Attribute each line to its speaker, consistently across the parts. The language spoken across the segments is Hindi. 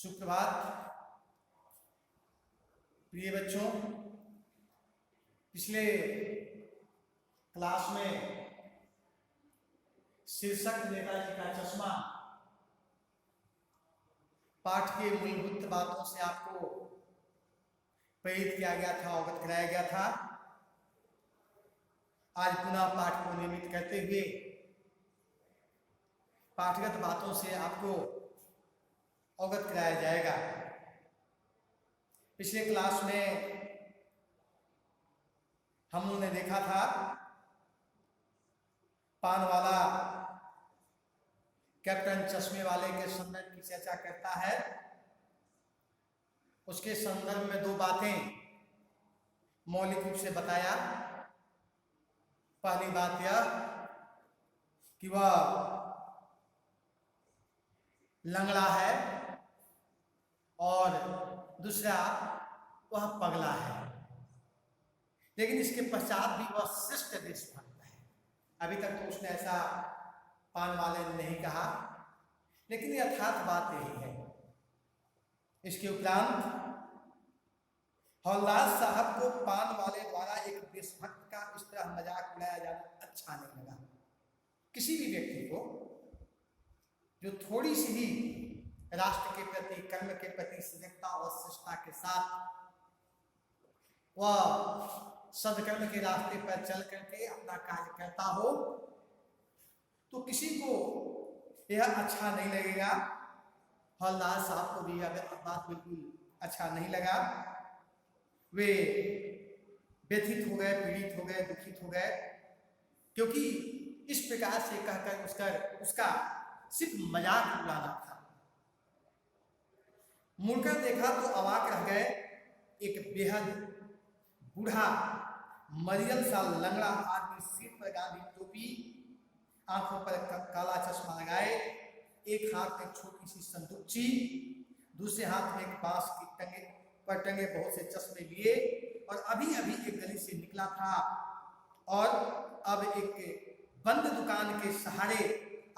Speaker 1: सुप्रभात प्रिय बच्चों। पिछले क्लास में शीर्षक नेताजी का चश्मा पाठ के मूलभूत बातों से आपको प्रेरित किया गया था, अवगत कराया गया था। आज पुनः पाठ को नियमित करते हुए पाठगत बातों से आपको अवगत कराया जाएगा। पिछले क्लास में हम लोगों ने देखा था पान वाला कैप्टन चश्मे वाले के संदर्भ की चर्चा करता है। उसके संदर्भ में दो बातें मौलिक रूप से बताया। पहली बात यह कि वह लंगड़ा है और दूसरा वह पगला है, लेकिन इसके पश्चात भी वह श्रेष्ठ देशभक्त है। अभी तक तो उसने ऐसा पान वाले ने नहीं कहा, लेकिन यथार्थ बात यही है। इसके उपरांत हवलदार साहब को पान वाले द्वारा एक देशभक्त का इस तरह मजाक उड़ाया जाना अच्छा नहीं लगा। किसी भी व्यक्ति को जो थोड़ी सी ही राष्ट्र के प्रति, कर्म के प्रति सजगता और शिष्टता के साथ वह सदकर्म के रास्ते पर चल करके अपना कार्य करता हो, तो किसी को यह अच्छा नहीं लगेगा। हवलदार साहब को भी यह बात बिल्कुल अच्छा नहीं लगा। वे व्यथित हो गए, पीड़ित हो गए, दुखित हो गए, क्योंकि इस प्रकार से कहकर उसका सिर्फ मजाक उड़ाना था। मुड़कर देखा तो अवाक रह गए। एक बेहद बूढ़ा मरियल सा लंगड़ा आदमी, सिर पर गांधी टोपी, आंखों पर काला चश्मा लगाए, एक हाथ में छोटी सी संदूकची, दूसरे हाथ में एक बांस की टंगे बहुत से चश्मे लिए, और अभी अभी एक गली से निकला था और अब एक बंद दुकान के सहारे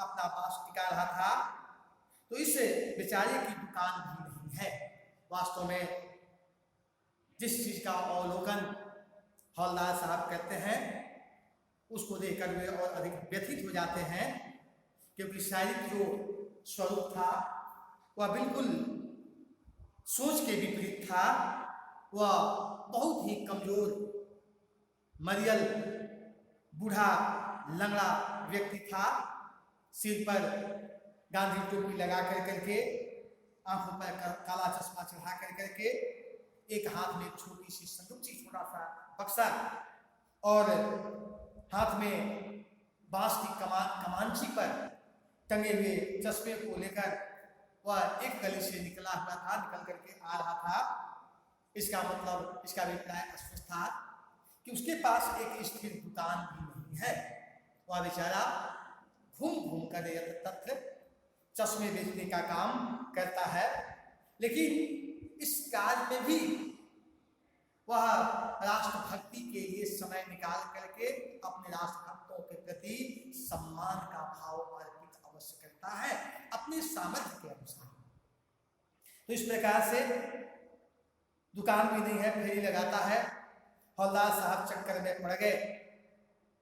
Speaker 1: अपना बांस टिका रहा था। तो इस बेचारे की दुकान भी नहीं है। वास्तव में जिस चीज का अवलोकन हवलदार साहब करते हैं, उसको देखकर वे और अधिक व्यथित हो जाते हैं, क्योंकि शारीरिक जो स्वरूप था वह बिल्कुल सोच के विपरीत था। वह बहुत ही कमजोर मरियल बूढ़ा लंगड़ा व्यक्ति था। सिर पर गांधी टोपी लगा करके, आंखों पर काला चश्मा चढ़ा करके, एक हाथ में छोटी सी संदूकची, छोटा सा बक्सा, और हाथ में बांस की कमांची पर टंगे हुए चश्मे को लेकर वह एक गली से निकल करके आ रहा था। इसका मतलब, इसका अभिप्राय स्पष्ट था कि उसके पास एक स्थिर दुकान भी नहीं है। वह बेचारा घूम घूम कर तत्र चश्मे बेचने का काम करता है, लेकिन इस कार्य में भी वह राष्ट्रभक्ति के लिए समय निकाल करके अपने राष्ट्रभक्तों के प्रति सम्मान का भाव अर्पित अवश्य करता है, अपने सामर्थ्य के अनुसार। तो इस प्रकार से दुकान भी नहीं है, फेरी लगाता है। हवलदार साहब चक्कर में पड़ गए।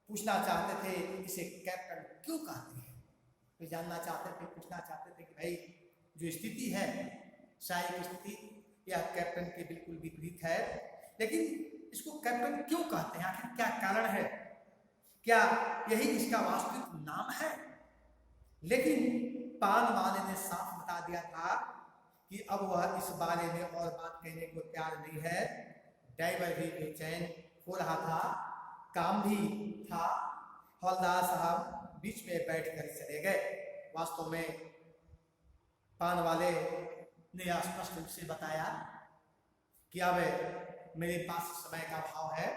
Speaker 1: पूछना चाहते थे इसे कैप्टन क्यों कहते हैं। वे जानना चाहते थे, पूछना चाहते थे कि भाई जो स्थिति है, शारीरिक स्थिति, यह कैप्टन के बिल्कुल विपरीत है, लेकिन इसको कैप्टन क्यों कहते हैं, आखिर क्या कारण है, क्या यही इसका वास्तविक नाम है। लेकिन पान वाले ने साफ बता दिया था कि अब वह इस बारे में और बात कहने को तैयार नहीं है। ड्राइवर भी बेचैन हो रहा था, काम भी था। हवलदार साहब बीच में बैठकर चले गए। वास्तव में पान वाले ने स्पष्ट रूप से बताया कि अब मेरे पास समय का भाव है,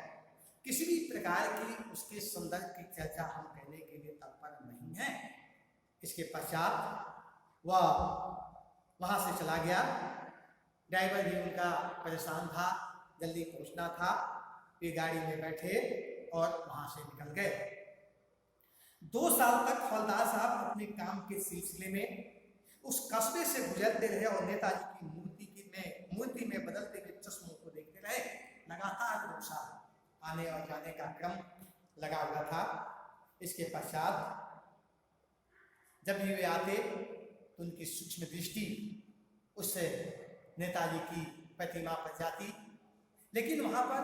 Speaker 1: किसी भी प्रकार की उसके संदर्भ की चर्चा हम करने के लिए तत्पर नहीं है। इसके पश्चात वह वहां से चला गया। ड्राइवर भी उनका परेशान था, जल्दी पहुंचना था। वे गाड़ी में बैठे और वहां से निकल गए। 2 साल तक हवलदार साहब अपने काम के सिलसिले में उस कस्बे से गुजरते रहे और नेताजी की मूर्ति में बदलते हुए चश्मों को देखते रहे। लगातार 2 साल आने और जाने का क्रम लगा हुआ था। इसके पश्चात जब भी वे आते तो उनकी सूक्ष्म दृष्टि उस नेताजी की प्रतिमा पर जाती, लेकिन वहां पर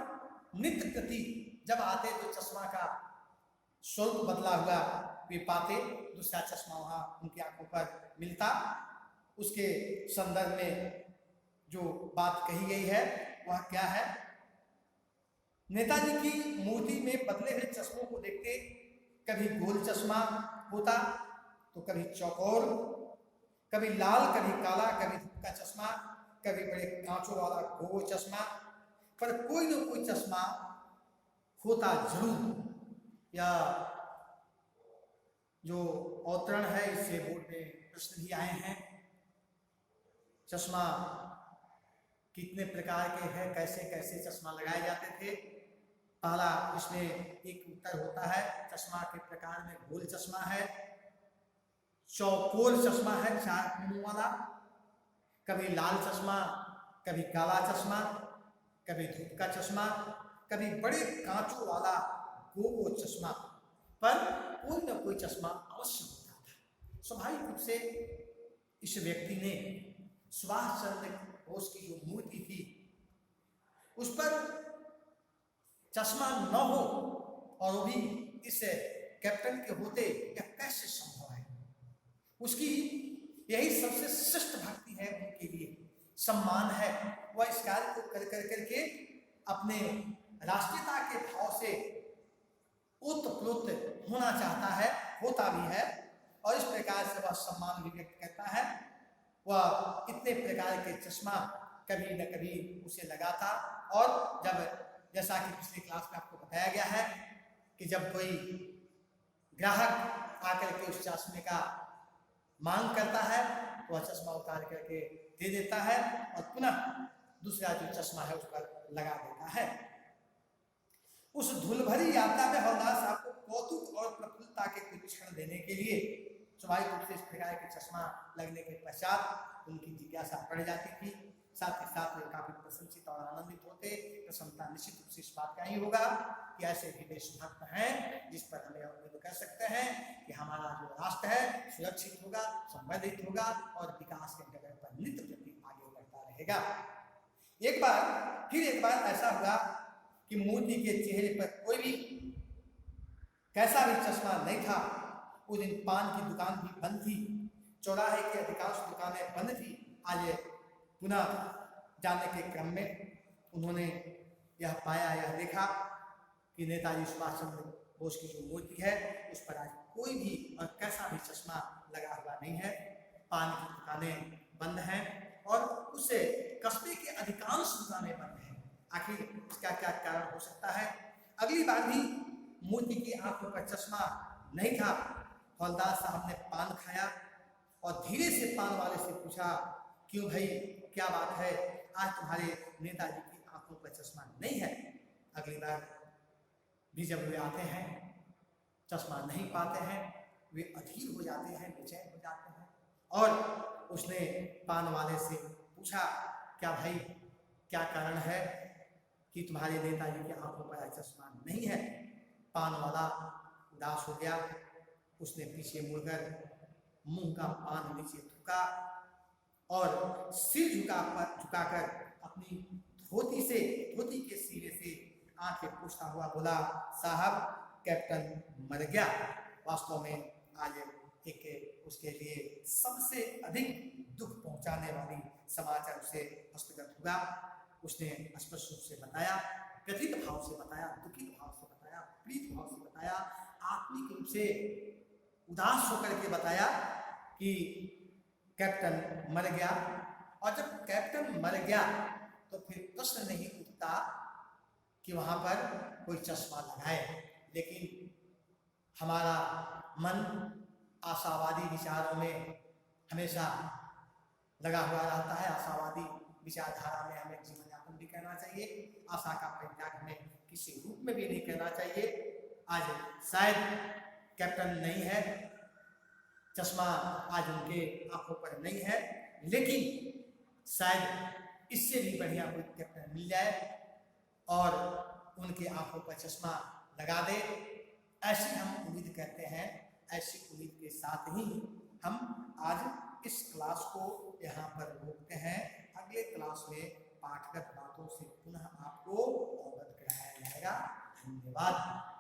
Speaker 1: नित्य प्रति जब आते तो चश्मा का स्वरूप बदला हुआ वे पाते। दूसरा चश्मा वहां उनकी आंखों पर मिलता। उसके संदर्भ में जो बात कही गई है वह क्या है? नेताजी की मूर्ति में बदले हुए चश्मों को देखते, कभी गोल चश्मा होता तो कभी चौकोर, कभी लाल, कभी काला, कभी धूप का चश्मा, कभी बड़े कांचों वाला गोल चश्मा, पर कोई न कोई चश्मा होता जरूर। या जो अवतरण है इससे बोर्ड में प्रश्न भी आए हैं। चश्मा कितने प्रकार के हैं, कैसे कैसे चश्मा लगाए जाते थे? पहला इसमें एक उत्तर होता है, चश्मा के प्रकार में गोल चश्मा है, चौकोर चश्मा है 4 कोनों वाला, कभी लाल चश्मा, कभी काला चश्मा, कभी धूप का चश्मा, कभी बड़े कांचों वाला गोल चश्मा, पर कोई न कोई चश्मा अवश्य होता था। स्वाभाविक रूप से इस व्यक्ति ने सुभाष चंद्र बोस की जो मूर्ति थी उस पर चश्मा न हो, और वो भी इस कैप्टन के होते, यह कैसे संभव है? उसकी यही सबसे श्रेष्ठ भक्ति है, उनके लिए सम्मान है। वह इस कार्य को कर करके अपने राष्ट्रीयता के भाव से ओतप्रोत होना चाहता है, होता भी है, और इस प्रकार से वह सम्मान भी व्यक्त करता है। वह इतने प्रकार के चश्मा कभी न कभी उसे लगाता, और जब, जैसा कि पिछले क्लास में आपको बताया गया है कि जब कोई ग्राहक आकर के उस चश्मे का मांग करता है तो वह चश्मा उतार करके दे देता है और पुनः दूसरा जो चश्मा है उस पर लगा देता है। उस धूल भरी यात्रा में हवलदार साहब को कौतुक और प्रफुल्लता के कुछ क्षण देने के लिए स्वाभाविक रूप से इस प्रकार के चश्मा लगने के पश्चात उनकी जिज्ञासा बढ़ जाती थी। साथ ही साथ वे काफी प्रसन्नचित और आनंदित होते। प्रसन्नता निश्चित रूप से इस बात का ही होगा कि ऐसे भी देशभक्त हैं जिस पर हमें उम्मीद कर सकते हैं कि हमारा जो राष्ट्र है सुरक्षित होगा, संवर्धित होगा और विकास के डगर पर नित्य प्रति आगे बढ़ता रहेगा। एक बार ऐसा हुआ कि मूर्ति के चेहरे पर कोई भी कैसा भी चश्मा नहीं था। उस दिन पान की दुकान भी बंद थी, चौराहे की अधिकांश दुकानें बंद थी। आज पुनः जाने के क्रम में उन्होंने यह पाया, यह देखा कि नेताजी सुभाष चंद्र बोस की जो मूर्ति है उस पर आज कोई भी और कैसा भी चश्मा लगा हुआ नहीं है। पान की दुकानें बंद हैं और उस कस्बे के अधिकांश दुकानें बंद हैं। आखिर इसका क्या कारण हो सकता है? अगली बार भी मूर्ति की आंखों पर चश्मा नहीं था। हवलदार साहब ने पान खाया और धीरे से पान वाले से पूछा, क्यों भाई, क्या बात है, आज तुम्हारे नेताजी की आंखों पर चश्मा नहीं है? अगली बार भी जब वे आते हैं चश्मा नहीं पाते हैं, वे अधीर हो जाते हैं, बेचैन हो जाते हैं। और उसने पान वाले से पूछा, क्या भाई, क्या कारण है कि तुम्हारे नेताजी की आंखों पर चश्मा नहीं है? पान वाला उदास हो गया। उसने पीछे मुड़कर मुंह का पान नीचे थूका और सिर झुकाकर अपनी धोती के सिरे से आंखें पूछता हुआ बोला, साहब, कैप्टन मर गया। वास्तव में आज एक उसके लिए सबसे अधिक दुख पहुंचाने वाली समाचार उसे हस्तगत हुआ। उसने स्पष्ट रूप से बताया, व्यथित भाव से बताया, दुखित भाव से बताया, प्रीत भाव से बताया, आत्मिक रूप से उदास होकर के बताया कि कैप्टन मर गया। और जब कैप्टन मर गया तो फिर प्रश्न नहीं उठता कि वहां पर कोई चश्मा लगाए। लेकिन हमारा मन आशावादी विचारों में हमेशा लगा हुआ रहता है। आशावादी विचारधारा में हमें जीवन यापन भी करना चाहिए, आशा का परित्याग हमें किसी रूप में भी नहीं करना चाहिए। आज शायद कैप्टन नहीं है, चश्मा आज उनके आंखों पर नहीं है, लेकिन शायद इससे भी बढ़िया कोई कैप्टन मिल जाए और उनके आंखों पर चश्मा लगा दे, ऐसी हम उम्मीद करते हैं। ऐसी उम्मीद के साथ ही हम आज इस क्लास को यहाँ पर रोकते हैं। अगले क्लास में पाठगत बातों से पुनः आपको अवगत कराया जाएगा। धन्यवाद।